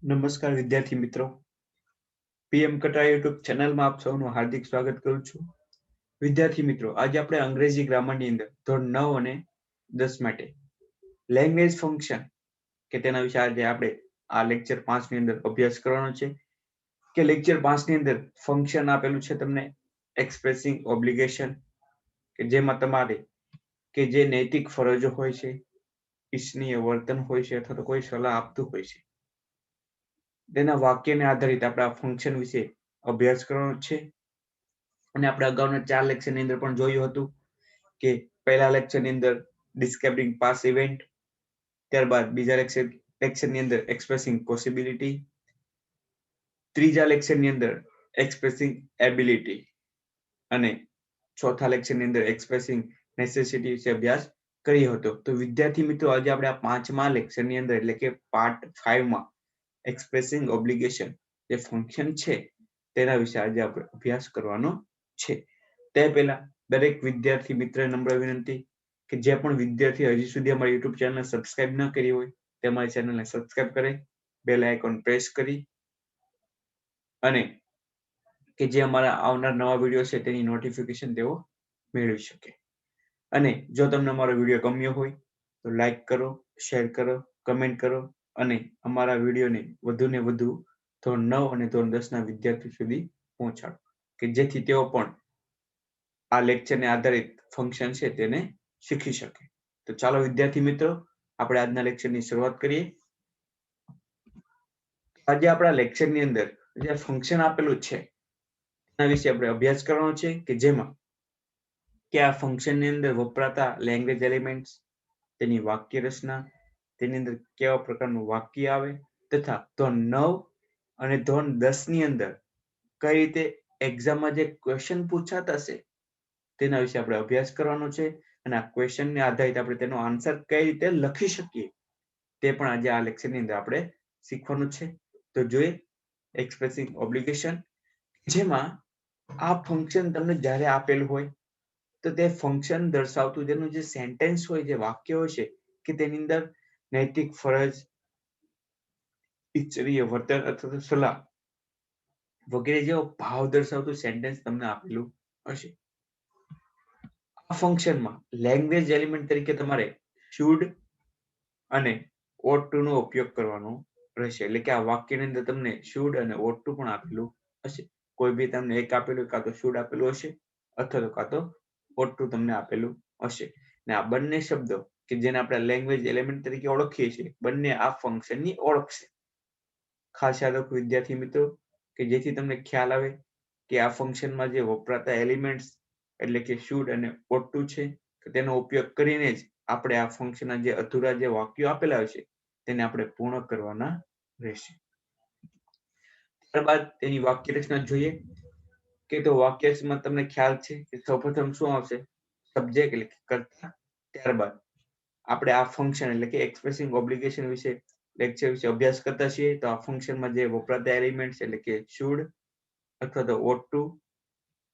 નમસ્કાર વિદ્યાર્થી મિત્રો, પીએમ કટા યુટ્યુબ ચેનલમાં આપ સૌનું હાર્દિક સ્વાગત કરું છું. વિદ્યાર્થી મિત્રો, આજે આપણે અંગ્રેજી ગ્રામરની અંદર ધોરણ 9 અને 10 માટે લેંગ્વેજ ફંક્શન કે તેના વિશે આજે આપણે આ લેક્ચર 5 ની અંદર અભ્યાસ કરવાનો છે. કે લેક્ચર 5 ની અંદર ફંક્શન આપેલું છે તમને એક્સપ્રેસિંગ ઓબ્લિગેશન, કે જેમાં તમારે કે જે નૈતિક ફરજો હોય છે, ઈચ્છનીય વર્તન હોય છે અથવા તો કોઈ સલાહ આપતું હોય છે, તેના વાક્યને આધારિત આપણે આ ફંક્શન વિશે અભ્યાસ કરવાનો છે. અને આપણે અગાઉના 4 લેક્ચરની અંદર પણ જોયું હતું કે પહેલા લેક્ચરની અંદર ડિસ્ક્રાઇબિંગ પાસ્ટ ઇવેન્ટ, ત્યારબાદ બીજા લેક્ચરની અંદર એક્સપ્રેસિંગ પોસિબિલિટી, ત્રીજા લેક્ચરની અંદર એક્સપ્રેસિંગ એબિલિટી અને ચોથા લેક્ચરની અંદર એક્સપ્રેસિંગ નેસેસિટી વિશે અભ્યાસ કર્યો હતો. તો વિદ્યાર્થી મિત્રો, આજે આપણે આ પાંચમા લેક્ચરની અંદર એટલે કે પાર્ટ 5 માં એક્સપ્રેસિંગ ઓબ્લિગેશન જે ફંક્શન છે તેના વિશે આજે આપણે અભ્યાસ કરવાનો છે. તે પહેલા દરેક વિદ્યાર્થી મિત્રને નમ્ર વિનંતી કે જે પણ વિદ્યાર્થી હજી સુધી અમારી YouTube ચેનલ સબસ્ક્રાઇબ ન કરી હોય તે અમારી ચેનલને સબસ્ક્રાઇબ કરે, બેલ આઇકોન પ્રેસ કરી અને કે જે અમારા આવનાર નવા વિડીયો છે તેની નોટિફિકેશન તેઓ મેળવી શકે. અને જો તમને અમારો વિડીયો ગમ્યો હોય તો લાઈક કરો, શેર કરો, કમેન્ટ કરો અને અમારા વિડીયોને વધુને વધુ ધોરણ 9 અને ધોરણ 10 ના વિદ્યાર્થીઓ સુધી પહોંચાડો કે જેથી તેઓ પણ આ લેક્ચરને આધારિત ફંક્શન છે તેને શીખી શકે. તો ચાલો વિદ્યાર્થી મિત્રો, આપણે આજના લેક્ચરની શરૂઆત કરીએ. આજે આપણા લેક્ચરની અંદર જે ફંક્શન આપેલું છે તેના વિશે આપણે અભ્યાસ કરવાનો છે કે જેમાં કે આ ફંક્શનની અંદર વપરાતા લેંગ્વેજ એલિમેન્ટ્સ, તેની વાક્ય રચના, તેની અંદર કેવા પ્રકારનું વાક્ય આવે તથા ધોરણ 9 અને ધોરણ 10 ની અંદર કઈ રીતે એક્ઝામમાં જે ક્વેશ્ચન પૂછાતા હશે તેના વિશે આપણે અભ્યાસ કરવાનો છે. અને આ ક્વેશ્ચનને આધારિત આપણે તેનો આન્સર કઈ રીતે લખી શકીએ તે પણ આજે આ લેક્ચરની અંદર આપણે શીખવાનું છે. તો જોઈએ એક્સપ્રેસિંગ ઓબ્લિગેશન, જેમાં આ ફંક્શન તમને જ્યારે આપેલું હોય તો તે ફંક્શન દર્શાવતું જેનું જે સેન્ટેન્સ હોય, જે વાક્ય હોય છે કે તેની અંદર નૈતિક ફરજ, ઈચ્છનીય વર્તન અથવા તો સલાહ વગેરે જેવો ભાવ દર્શાવતું સેન્ટેન્સ તમને આપેલું હશે. આ ફંક્શનમાં લેંગ્વેજ એલિમેન્ટ તરીકે તમારે શુડ અને ought to નો ઉપયોગ કરવાનો રહેશે. એટલે કે આ વાક્યની અંદર તમને શુડ અને ought to પણ આપેલું હશે. કોઈ બી તમને એક આપેલું કાં તો શુડ આપેલું હશે અથવા તો કાં તો ought to તમને આપેલું હશે. ને આ બંને શબ્દો કે જેને આપણે લેંગ્વેજ એલિમેન્ટ તરીકે ઓળખીએ છીએ, બંને આ ફંક્શનની ઓળખ છે. ખાસ યાદ રાખો વિદ્યાર્થી મિત્રો, કે જેથી તમને ખ્યાલ આવે કે આ ફંક્શનમાં જે વપરાતા એલિમેન્ટ્સ એટલે કે શુડ અને ought to છે તેનો ઉપયોગ કરીને જ આપણે આ ફંક્શનના જે અધૂરા જે વાક્યો આપેલા હોય છે તેને આપણે પૂર્ણ કરવાના રહેશે. ત્યારબાદ તેની વાક્ય રચના જોઈએ કે તો વાક્ય રચનામાં તમને ખ્યાલ છે કે સૌપ્રથમ શું આવશે? સબ્જેક્ટ એટલે કે કર્તા. ત્યારબાદ આપણે આ ફંક્શન એટલે કે એક્સપ્રેસિંગ ઓબ્લિગેશન વિશે લેક્ચર વિશે અભ્યાસ કરતા છીએ. તો આ ફંક્શનમાં જે વપરાતા એલિમેન્ટ્સ એટલે કે શુડ અથવા તો ought to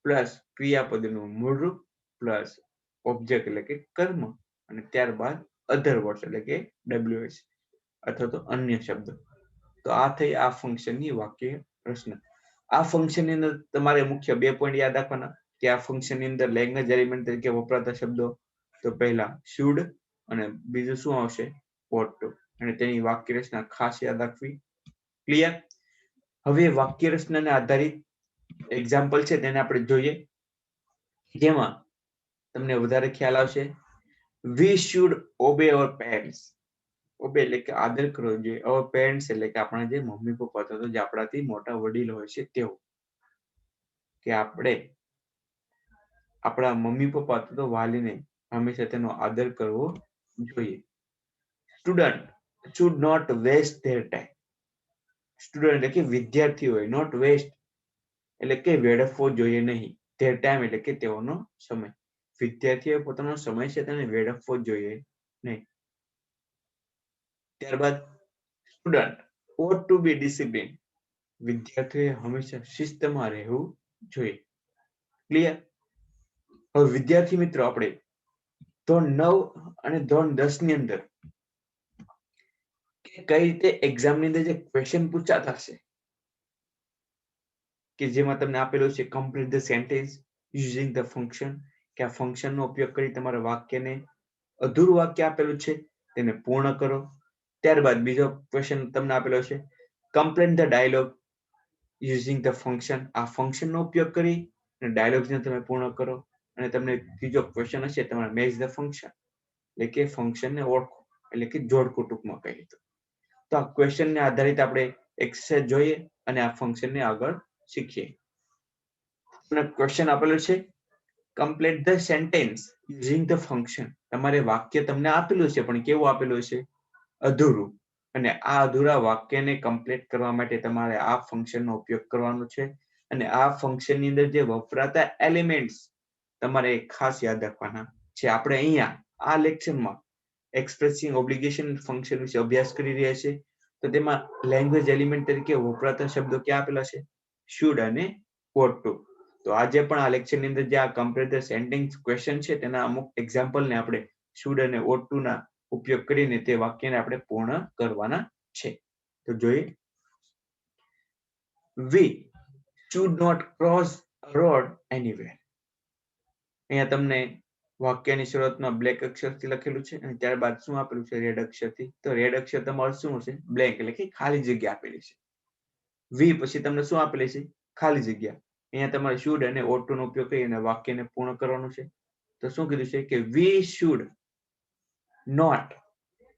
પ્લસ ક્રિયાપદનું મૂળરૂપ પ્લસ ઓબ્જેક્ટ એટલે કે કર્મ અને ત્યારબાદ અધર વર્ડ્સ એટલે કે WH અથવા તો અન્ય શબ્દો. તો આ થઈ આ ફંક્શનની વાક્ય રચના. આ ફંક્શનની અંદર તમારે મુખ્ય 2 પોઈન્ટ યાદ રાખવાના કે આ ફંક્શનની અંદર લેંગ્વેજ એલિમેન્ટ તરીકે વપરાતા શબ્દો તો પહેલા શુડ અને બીજું શું આવશે? ought to. અને તેની વાક્ય રચના ખાસ યાદ રાખવી. ક્લિયર? હવે વાક્ય રચનાને આધારિત એક્ઝામ્પલ છે તેને આપણે જોઈએ, જેમાં તમને વધારે ખ્યાલ આવશે. We should obey our parents. Obey એટલે કે આદર કરવો જોઈએ. our parents એટલે કે આપણા જે મમ્મી પપ્પા અથવા તો જે આપણાથી મોટા વડીલ હોય છે તેઓ, કે આપણે આપણા મમ્મી પપ્પા અથવા તો વાલીને હંમેશા તેનો આદર કરવો જોઈએ. Student should not waste their time. Student એટલે કે વિદ્યાર્થી હોય, નોટ વેસ્ટ એટલે કે વેડફવો જોઈએ નહીં. their time એટલે કે તેઓનો સમય. વિદ્યાર્થીઓએ પોતાનો સમય છે તેને વેડફવો જોઈએ નહીં. ત્યારબાદ student ought to be disciplined. વિદ્યાર્થીઓએ હંમેશા શિસ્તમાં રહેવું જોઈએ. ક્લિયર? હવે વિદ્યાર્થી મિત્રો, આપણે ધોરણ 9 અને ધોરણ 10 ની અંદર કઈ રીતે એક્ઝામની અંદર જે ક્વેશ્ચન પૂછાતા હશે કે જેમાં તમને આપેલું છે complete the sentence using the function, કે આ ફંક્શનનો ઉપયોગ કરી તમારા વાક્યને, અધૂરું વાક્ય આપેલું છે તેને પૂર્ણ કરો. ત્યારબાદ બીજો ક્વેશ્ચન તમને આપેલો છે complete the dialogue using the function, આ ફંક્શનનો ઉપયોગ કરી અને ડાયલોગ્સને તમે પૂર્ણ કરો. અને તમને ત્રીજો ક્વેશ્ચન હશે તમારે મેચ ધ ફંક્શન, એટલે કે ફંક્શનને ઓળખો, એટલે કે જોડકું ટૂંકમાં કહી તો આ ક્વેશ્ચનને આધારિત આપણે એક્સરસાઇઝ જોઈએ અને આ ફંક્શનને આગળ શીખીએ. ક્વેશ્ચન આપેલું છે complete the sentence using the function, તમારે વાક્ય તમને આપેલું છે પણ કેવું આપેલું છે? અધૂરું. અને આ અધૂરા વાક્યને કમ્પ્લીટ કરવા માટે તમારે આ ફંક્શનનો ઉપયોગ કરવાનો છે. અને આ ફંક્શનની અંદર જે વપરાતા એલિમેન્ટ્સ તમારે ખાસ યાદ રાખવાના છે. આપણે અહીંયા આ લેક્ચરમાં એક્સપ્રેસિંગ ઓબ્લિગેશન ફંક્શન વિશે અભ્યાસ કરી રહ્યા છે. તો તેમાં લેંગ્વેજ એલિમેન્ટ તરીકે વપરાતા શબ્દો ક્યાં આપેલા છે? શુડ અને ought to. તો આજે પણ આ લેક્ચરની અંદર જે આ કમ્પ્લીટ ધ સેન્ટેન્સ ક્વેશ્ચન છે તેના અમુક એક્ઝામ્પલને આપણે શુડ અને ought to ના ઉપયોગ કરીને તે વાક્યને આપણે પૂર્ણ કરવાના છે. તો જોઈએ, we should not cross a road anywhere. અહીંયા તમને વાક્યની શરૂઆતમાં બ્લેક અક્ષરથી લખેલું છે અને ત્યારબાદ શું આપેલું છે? રેડ અક્ષરથી. તો રેડ અક્ષર તમારું શું હશે? બ્લેન્ક, એટલે કે ખાલી જગ્યા આપેલી છે. વી પછી તમને શું આપેલી છે? ખાલી જગ્યા. અહીંયા તમારે શુડ અને ought to નો ઉપયોગ કરીને વાક્યને પૂર્ણ કરવાનું છે. તો શું કીધું છે કે વી શુડ નોટ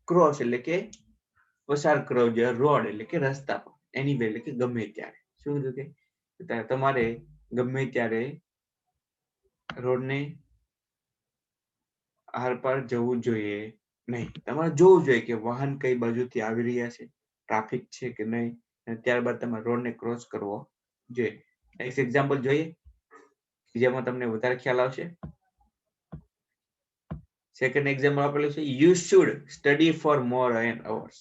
ક્રોસ, એટલે કે પસાર કરવો જોઈએ, રોડ એટલે કે રસ્તા પર, એનીવે એટલે કે ગમે ત્યારે. શું કીધું કે તમારે ગમે ત્યારે રોડને આરપાર જવું જોઈએ નહીં. તમારે જોવું જોઈએ કે વાહન કઈ બાજુથી આવી રહ્યા છે, ટ્રાફિક છે કે નહીં, અને ત્યારબાદ તમારે રોડને ક્રોસ કરવો જોઈએ. નેક્સ્ટ એક્ઝામ્પલ જોઈએ જેમાં તમને વધારે ખ્યાલ આવશે. સેકન્ડ એક્ઝામ્પલ આપેલું છે you should study for more hours.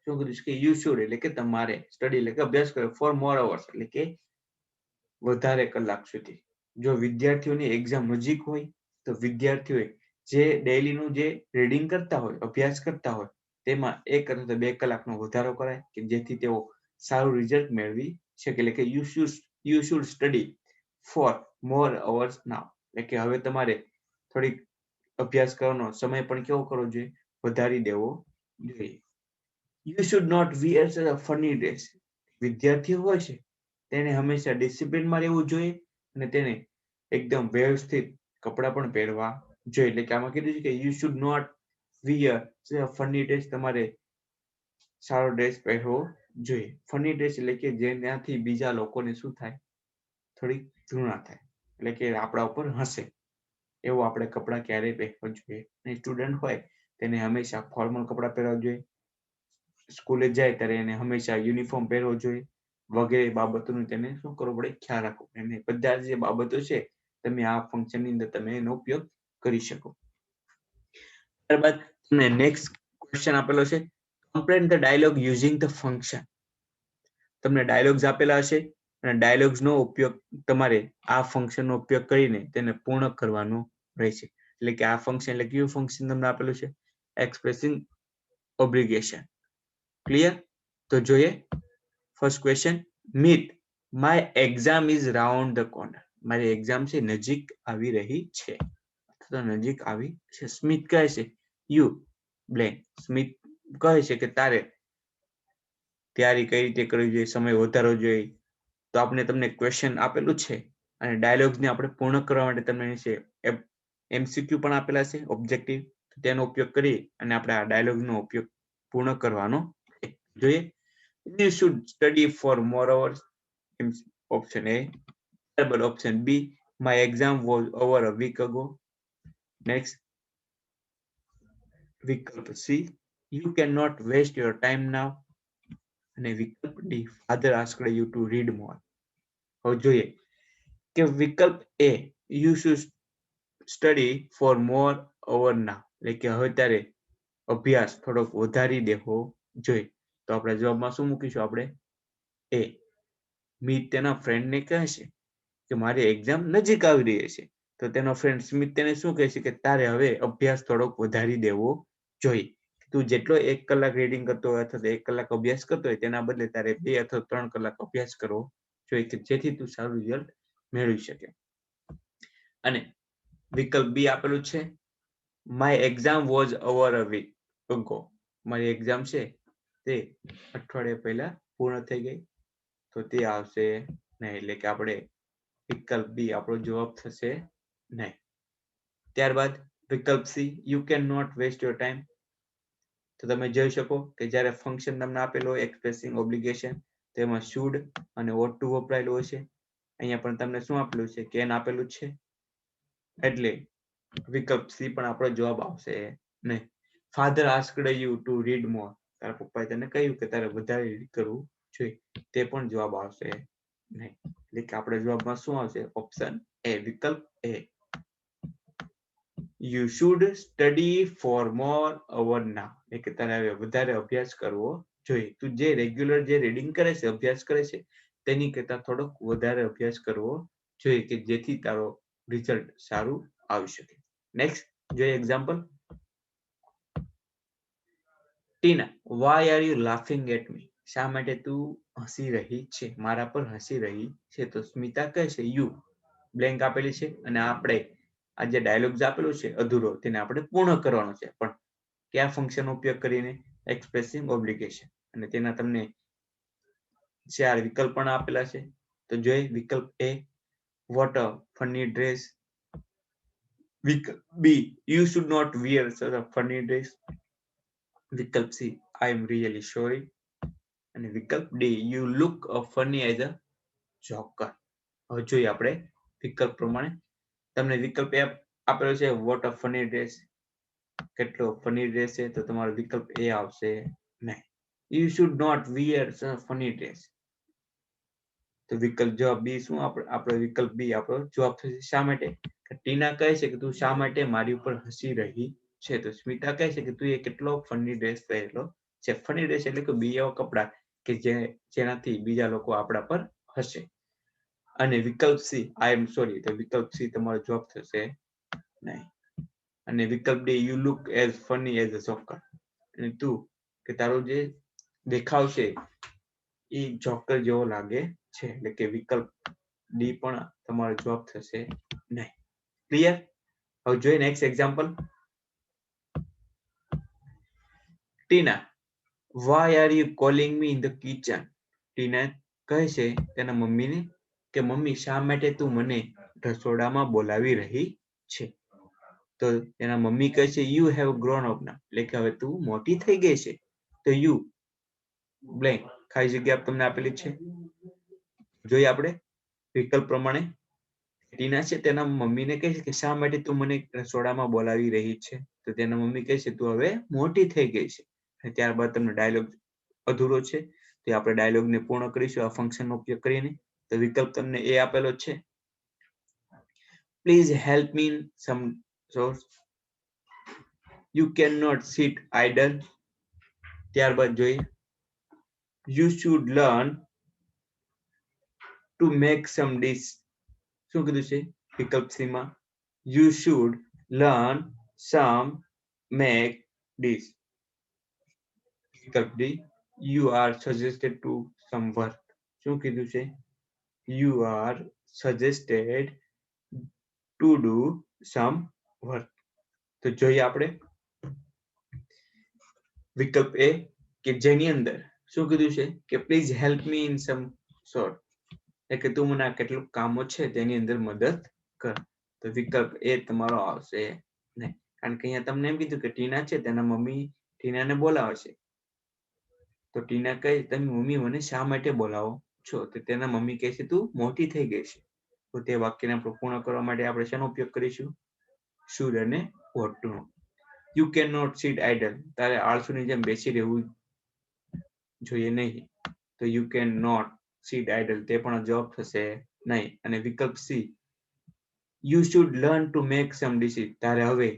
શું કીધું છે કે યુ શુડ એટલે કે તમારે, સ્ટડી એટલે કે અભ્યાસ કરો, ફોર મોર અવર્સ એટલે કે વધારે કલાક સુધી. જો વિદ્યાર્થીઓની એક્ઝામ નજીક હોય તો વિદ્યાર્થીઓએ જે ડેઈલીનું જે રીડિંગ કરતા હોય, અભ્યાસ કરતા હોય, તેમાં 1 અથવા 2 કલાકનો વધારો કરાય કે જેથી તેઓ સારું રિઝલ્ટ મેળવી શકે. એટલે કે you should study for more hours now, એટલે કે હવે તમારે થોડીક અભ્યાસ કરવાનો સમય પણ કેવો કરવો જોઈએ? વધારી દેવો જોઈએ. You should not wear a funny dress. વિદ્યાર્થીઓ હોય છે તેને હંમેશા ડિસિપ્લિનમાં રહેવું જોઈએ અને તેને એકદમ વ્યવસ્થિત કપડાં પણ પહેરવા જોઈએ. એટલે કે આમાં કીધું છે કે you should not wear funny dress, તમારે સારો ડ્રેસ પહેરવો જોઈએ. ફની ડ્રેસ એટલે કે જેનાથી બીજા લોકોને શું થાય? થોડીક ઘૃણા થાય, એટલે કે આપણા ઉપર હસે એવું આપણે કપડાં ક્યારેય પહેરવા જોઈએ. અને સ્ટુડન્ટ હોય તેને હંમેશા ફોર્મલ કપડાં પહેરવા જોઈએ. સ્કૂલે જાય ત્યારે એને હંમેશા યુનિફોર્મ પહેરવો જોઈએ. વગેરે બાબતોનું તેને શું કરવું પડે? ખ્યાલ રાખવો. અને બધા જે બાબતો છે તમે આ ફંક્શનની અંદર તમે એનો ઉપયોગ કરી શકો. ત્યારબાદ તમને નેક્સ્ટ ક્વેશ્ચન આપેલો છે complete the dialogue using the function. તમને ડાયલોગ્સ આપેલા હશે અને ડાયલોગ્સનો ઉપયોગ તમારે આ ફંક્શનનો ઉપયોગ કરીને તેને પૂર્ણ કરવાનો રહેશે. એટલે કે આ ફંક્શન એટલે કયું ફંક્શન તમને આપેલું છે? Expressing obligation. ક્લિયર? તો જોઈએ first question, Meet my exam is round the corner. મારી એક્ઝામ છે નજીક આવી રહી છે, તો નજીક આવી છે. સ્મિત કહે છે યુ બ્લેન્ક. સ્મિત કહે છે કે તારે તૈયારી કઈ રીતે કરવી જોઈએ, સમય વધારવો જોઈએ. તો આપણે તમને ક્વેશ્ચન આપેલું છે અને ડાયલોગ્સને આપણે પૂર્ણ કરવા માટે તમને છે એમસીક્યુ પણ આપેલા છે ઓબ્જેક્ટિવ, તેનો ઉપયોગ કરી અને આપણે આ ડાયલોગનો ઉપયોગ પૂર્ણ કરવાનો જોઈએ. You should study for more hours. Option A. Option B. My exam was over a week ago. Next. વિકલ્પ C. You cannot waste your time now. અને વિકલ્પ D. Father asked you to read more. હવે જોઈએ કે વિકલ્પ A. You should study for more hour now. એટલે કે હવે તારે અભ્યાસ થોડોક વધારી દેવો જોઈએ. તો આપણે જવાબમાં શું મૂકીશું? આપણે એ. મીત તેના ફ્રેન્ડને કહે છે કે મારી એક્ઝામ નજીક આવી રહી છે. તો તેનો ફ્રેન્ડ સ્મિત તેને શું કહે છે કે તારે હવે અભ્યાસ થોડોક વધારી દેવો જોઈએ. તું જેટલો 1 કલાક રીડિંગ કરતો હોય અથવા 1 કલાક અભ્યાસ કરતો હોય તેના બદલે તારે 2 અથવા 3 કલાક અભ્યાસ કરવો જોઈએ કે જેથી તું સારું રિઝલ્ટ મેળવી શકે. અને વિકલ્પ બી આપેલું છે, my exam was over a week ago. મારી એક્ઝામ છે તે અઠવાડિયા પહેલા પૂર્ણ થઈ ગઈ, તો તે આવશે નહીં. એટલે કે આપણે વિકલ્પ બી આપણો જવાબ થશે નહીં. ત્યારબાદ વિકલ્પ C, you can not waste your time. તો તમે જોઈ શકો કે જ્યારે ફંક્શન તમને આપેલું હોય એક્સપ્રેસિંગ ઓબ્લિગેશન, તેમાં શુડ અને ought to વપરાયેલું હોય છે. અહીંયા પણ તમને શું આપેલું છે? કેન આપેલું છે. એટલે વિકલ્પ સી પણ આપણો જવાબ આવશે નહીં. Father asked you to read more. તારા પપ્પાએ તને કહ્યું કે તારે વધારે રીડ કરવું જોઈએ, તે પણ જવાબ આવશે નહીં. એટલે કે આપણે જવાબમાં શું આવશે? ઓપ્શન એ, વિકલ્પ એ. You should study for more hour now. એટલે કે તારે હવે વધારે અભ્યાસ કરવો જોઈએ. તું જે રેગ્યુલર જે રીડિંગ કરે છે, અભ્યાસ કરે છે, તેની કરતા થોડોક વધારે અભ્યાસ કરવો જોઈએ કે જેથી તારો રિઝલ્ટ સારું આવી શકે. નેક્સ્ટ જોઈએ example. Tina, why are you laughing at me. શા માટે તું હસી રહી છે? મારા પર હસી રહી છે. તો સ્મિતા કહે છે યુ, બ્લેન્ક આપેલી છે અને આપણે આ જે ડાયલોગ્સ આપેલું છે અધૂરો, તેને આપણે પૂર્ણ કરવાનો છે. પણ કયા ફંક્શનનો ઉપયોગ કરીને? Expressing obligation. અને તેના તમને 4 વિકલ્પ પણ આપેલા છે. તો જોઈએ વિકલ્પ A, what a funny dress. વિકલ્પ B, you should not wear such a funny dress. વિકલ્પ C, I am really sorry. અને વિકલ્પ D, you look a funny as a joker. હવે જોઈએ આપણે વિકલ્પ પ્રમાણે. તમને વિકલ્પ એ આપેલો છે વોટ અ ફની ડ્રેસ. કેટલો ફની ડ્રેસ છે? તો તમારો વિકલ્પ એ આવશે નહીં. You should not wear funny dress. તો વિકલ્પ જવાબ બી શું? આપણો વિકલ્પ બી આપણો જવાબ થશે. શા માટે? ટીના કહે છે કે તું શા માટે મારી ઉપર હસી રહી છે? તો સ્મિતા કહે છે કે તું એ કેટલો ફની ડ્રેસ પહેરેલો છે. ફની ડ્રેસ એટલે કે બી એવા કપડા કે જેનાથી બીજા લોકો આપણા પર હસે. અને વિકલ્પ સી, આઈ એમ સોરી. તો વિકલ્પ સી તમારો જવાબ થશે નહીં. અને વિકલ્પ D, you look as funny as a joker. અને તું કે તારો જે દેખાવ છે એ જોકર જેવો લાગે છે. એટલે કે વિકલ્પ ડી પણ તમારો જવાબ થશે નહીં. ક્લિયર? હવે જોઈએ next example. Tina, why are you calling me in the kitchen. Tina કહે છે તેના મમ્મીને કે મમ્મી શા માટે તું મને રસોડામાં બોલાવી રહી છે? તો એના મમ્મી કહે છે યુ હેવ ગ્રોન અપ નાઉ. એટલે કે હવે તું મોટી થઈ ગઈ છે. તો યુ બ્લેન્ક ખાલી જગ્યા તમને આપેલી છે. જોઈએ આપણે વિકલ્પ પ્રમાણે. ટીના છે તેના મમ્મીને કહે છે કે શા માટે તું મને રસોડામાં બોલાવી રહી છે? તો તેના મમ્મી કહે છે તું હવે મોટી થઈ ગઈ છે. અને ત્યારબાદ તમને ડાયલોગ અધૂરો છે, તો આપણે ડાયલોગને પૂર્ણ કરીશું આ ફંક્શનનો ઉપયોગ કરીને. તો વિકલ્પ તમને એ આપેલો છે, please help me in some source. You can not sit idle. ત્યારબાદ જોઈએ you should learn to make some dish. શું કીધું છે વિકલ્પ સી માં? You should learn some make dish. વિકલ્પ D, you are suggested to some work. શું કીધું છે? You are suggested to do some work. તો જોઈએ આપણે વિકલ્પ એ કે જેની અંદર શું કીધું છે કે please help me in sum sort. એટલે કે તું મને આ કેટલું કામો છે તેની અંદર મદદ કર. તો વિકલ્પ એ તમારો આવશે નહીં. કારણ કે અહીંયા તમને એમ કીધું કે ટીના છે તેના મમ્મી ટીનાને બોલાવે છે. તો ટીના કહે તમે મમ્મી મને શા માટે બોલાવો છો? તો તેના મમ્મી કહે છે તું મોટી થઈ ગઈ છે. તો તે વાક્યને આપણે પૂર્ણ કરવા માટે આપણે શેનો ઉપયોગ કરીશું? શુડ અને ought to નો. You can not sit idle. તારે આળસુની જેમ બેસી રહેવું જોઈએ નહીં. તો you can not sit idle તે પણ જવાબ થશે નહીં. અને વિકલ્પ C, you should learn to make some dishes. તારે હવે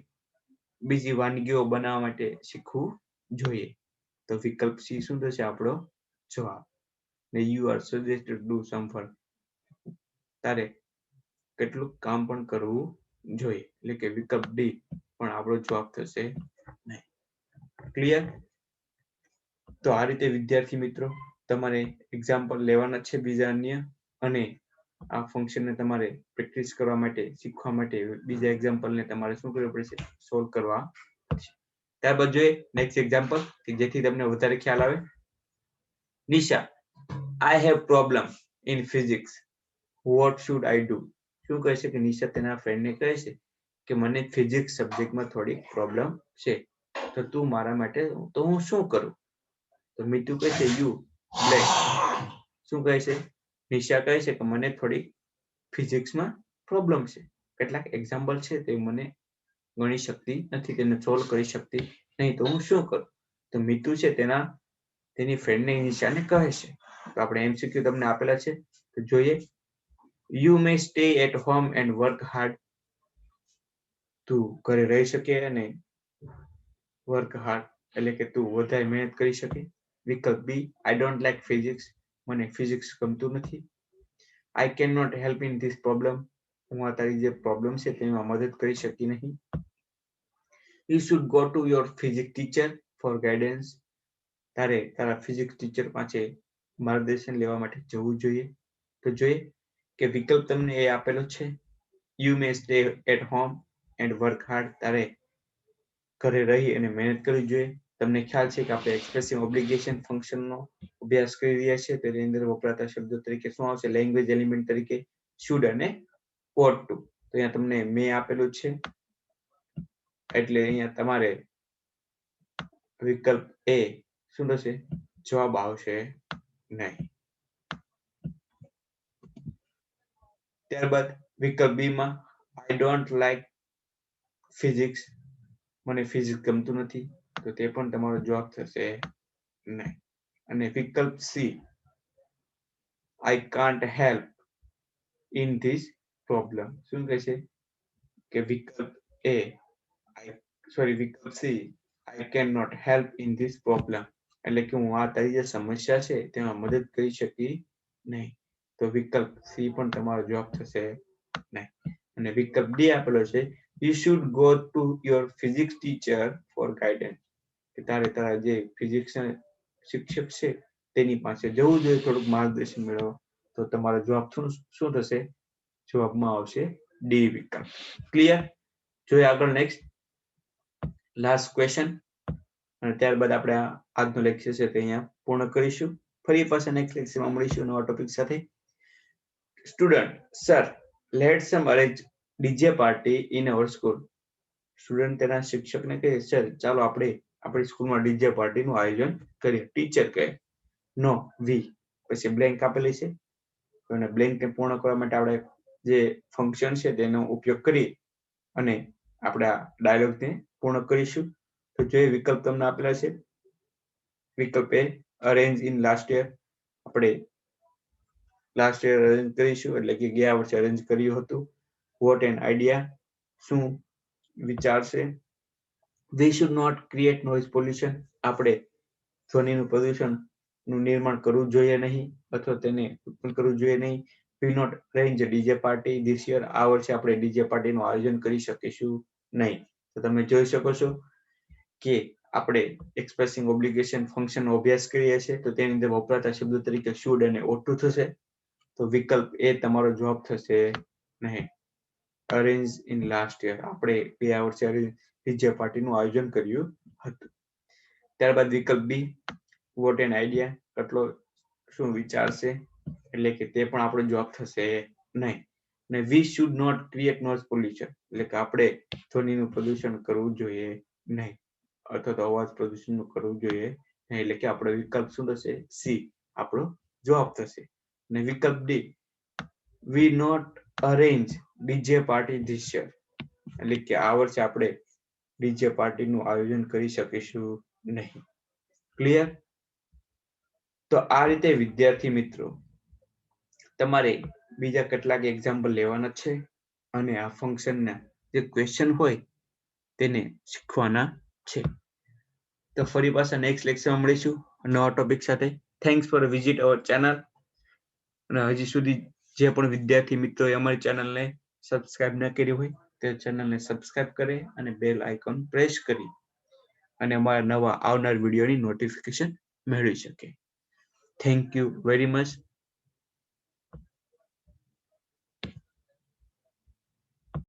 બીજી વાનગીઓ બનાવવા માટે શીખવું જોઈએ. તો વિકલ્પ સી શું થશે આપણો જવાબ. ને you are suggested to do some work. તારે કેટલું કામ પણ કરવું જોઈએ. એટલે કે વિકલ્પ ડી પણ આપણો જવાબ થશે નહીં. ક્લિયર? તો આ રીતે વિદ્યાર્થી મિત્રો તમારે એક્ઝામ્પલ લેવાના છે બીજા અન્ય, અને આ ફંક્શનને તમારે પ્રેક્ટિસ કરવા માટે, શીખવા માટે બીજા એક્ઝામ્પલને તમારે શું કરવું પડશે? સોલ્વ કરવા પડશે. ત્યારબાદ જોઈએ નેક્સ્ટ એક્ઝામ્પલ કે જેથી તમને વધારે ખ્યાલ આવે. Nisha, I have problem in physics. What should I do? શું કહે છે કે નિશા તેના ફ્રેન્ડને કહે છે કે મને ફિઝિક્સ સબ્જેક્ટમાં થોડી પ્રોબ્લેમ છે, તો તું મારા માટે, તો હું શું કરું? તો મીતુ કહે છે યુ બ્લેક. શું કહે છે? નિશા કહે છે કે મને થોડી ફિઝિક્સમાં પ્રોબ્લેમ છે, કેટલાક એક્ઝામ્પલ છે તે મને ગણી શકતી નથી, તેને સોલ્વ કરી શકતી નહીં, તો હું શું કરું? તો મીતુ છે તેની ફ્રેન્ડને નિશાને કહે છે. તો આપણે એમસીક્યુ તમને આપેલા છે, તો જોઈએ. You may stay at home and work hard. તું ઘરે રહી શકે અને વર્ક હાર્ડ એટલે કે તું વધારે મહેનત કરી શકે. વિકલ્પ B, I don't like physics. મને ફિઝિક્સ ગમતું નથી. I can not help in this problem. હું આ તારી જે પ્રોબ્લેમ છે તેમાં મદદ કરી શકી નહીં. You should go to your physics teacher for guidance. તારે તારા ફિઝિક્સ ટીચર પાસે માર્ગદર્શન લેવા માટે જવું જોઈએ. તો જોઈએ કે વિકલ્પ તમને એ આપેલો છે. You may stay at home and work hard. તારે ઘરે રહી અને મહેનત કરવી જોઈએ. તમને ખ્યાલ છે કે આપણે એક્સપ્રેસિવ ઓબ્લિગેશન ફંક્શનનો અભ્યાસ કરી રહ્યા છીએ, તેની અંદર વપરાતા શબ્દો તરીકે શું આવશે? લેંગ્વેજ એલિમેન્ટ તરીકે શુડ અને ought to. તો અહીંયા તમને મે આપેલું છે, એટલે અહીંયા તમારે વિકલ્પ એ શું થશે? જવાબ આવશે નહીં. ત્યારબાદ વિકલ્પ બી માં આઈ ડોન્ટ લાઈક ફિઝિક્સ. મને ફિઝિક્સ ગમતું નથી, તો તે પણ તમારો જવાબ થશે નહીં. અને વિકલ્પ C, I can't help in this problem. શું કહે છે કે વિકલ્પ એ વિકલ્પ C, I can not help in this problem, એટલે કે હું આ તારી જે સમસ્યા છે તેમાં મદદ કરી શકી નહીં. તો વિકલ્પ સી પણ તમારો જવાબ થશે નહીં. અને વિકલ્પ ડી આપેલો છે, you should go to your physics teacher for guidance. કે તારે તારા જે ફિઝિક્સ શિક્ષક છે તેની પાસે જવું જોઈએ થોડુંક માર્ગદર્શન મેળવવા. તો તમારો જવાબ શું થશે? જવાબમાં આવશે ડી વિકલ્પ. ક્લિયર? જોઈએ આગળ નેક્સ્ટ લાસ્ટ ક્વેશ્ચન, અને ત્યારબાદ આપણે આજનો લેક્ચર છે તે અહીંયા પૂર્ણ કરીશું. ફરી પાછા નેક્સ્ટ લેક્ચરમાં મળીશું નવા ટોપિક સાથે. Student, sir, let's some arrange DJ party in our school. Student તેના શિક્ષકને કહે, સર ચાલો આપણે આપણી સ્કૂલમાં ડીજે પાર્ટીનું આયોજન કરીએ. ટીચર કહે, નો વી. પછી બ્લેન્ક આપેલી છે, તો એને બ્લેન્કને પૂર્ણ કરવા માટે આપણે જે ફંક્શન છે તેનો ઉપયોગ કરી અને આપણે આ ડાયલોગને પૂર્ણ કરીશું. તો જે વિકલ્પ તમને આપેલા છે, વિકલ્પ એ અરેન્જ ઇન લાસ્ટ યર. આપણે લાસ્ટ યર અરેન્જ કરીશું, એટલે કે ગયા વર્ષે અરેન્જ કર્યું હતું. વોટ એન આઈડિયા, શું વિચાર છે. We should not create noise pollution. આપણે ધ્વનિનું પ્રદૂષણનું નિર્માણ કરવું જોઈએ નહીં, અથવા તેને ઉત્પન્ન કરવું જોઈએ નહીં. We not arrange DJ party this year. આ વર્ષે આપણે ડીજે પાર્ટીનું આયોજન કરી શકીશું નહીં. તો તમે જોઈ શકો છો કે આપણે એક્સપ્રેસિંગ ઓબ્લિગેશન ફંક્શનનો અભ્યાસ કરીએ છીએ, તો તેની અંદર વપરાતા શબ્દો તરીકે શુડ અને ought to થશે. તો વિકલ્પ એ તમારો જવાબ થશે નહીં. અરેન્જ ઇન લાસ્ટ યર, આપણે ગયા વર્ષે ડીજે પાર્ટીનું આયોજન કર્યું હતું. ત્યારબાદ વિકલ્પ બી, વોટ એન આઈડિયા, કેટલો શું વિચાર છે, એટલે કે તે પણ આપણો જવાબ થશે નહીં. અને we should not create noise pollution, એટલે કે આપણે ધ્વનિનું પ્રદૂષણ કરવું જોઈએ નહીં, અથવા તો અવાજ પ્રદૂષણનું કરવું જોઈએ નહીં. એટલે કે આપણો વિકલ્પ શું થશે? સી આપણો જવાબ થશે. અને વિકલ્પ D, we not arrange DJ party this year, એટલે કે આ વર્ષે આપણે ડીજે પાર્ટીનું આયોજન કરી શકીશું નહીં. ક્લિયર? તો આ રીતે વિદ્યાર્થી મિત્રો તમારે બીજા કેટલાક એક્ઝામ્પલ લેવાના છે, અને આ ફંક્શનના જે ક્વેશ્ચન હોય તેને શીખવાના છે. તો ફરી પાછા નેક્સ્ટ લેક્ચરમાં મળીશું નવા ટોપિક સાથે. Thanks for visit our channel. અને હજી સુધી જે પણ વિદ્યાર્થી મિત્રોએ અમારી ચેનલને સબસ્ક્રાઇબ ન કરી હોય તે ચેનલને સબસ્ક્રાઇબ કરે અને બેલ આઇકોન પ્રેસ કરી અને અમારા નવા આવનાર વિડીયોની નોટિફિકેશન મેળવી શકે. Thank you very much.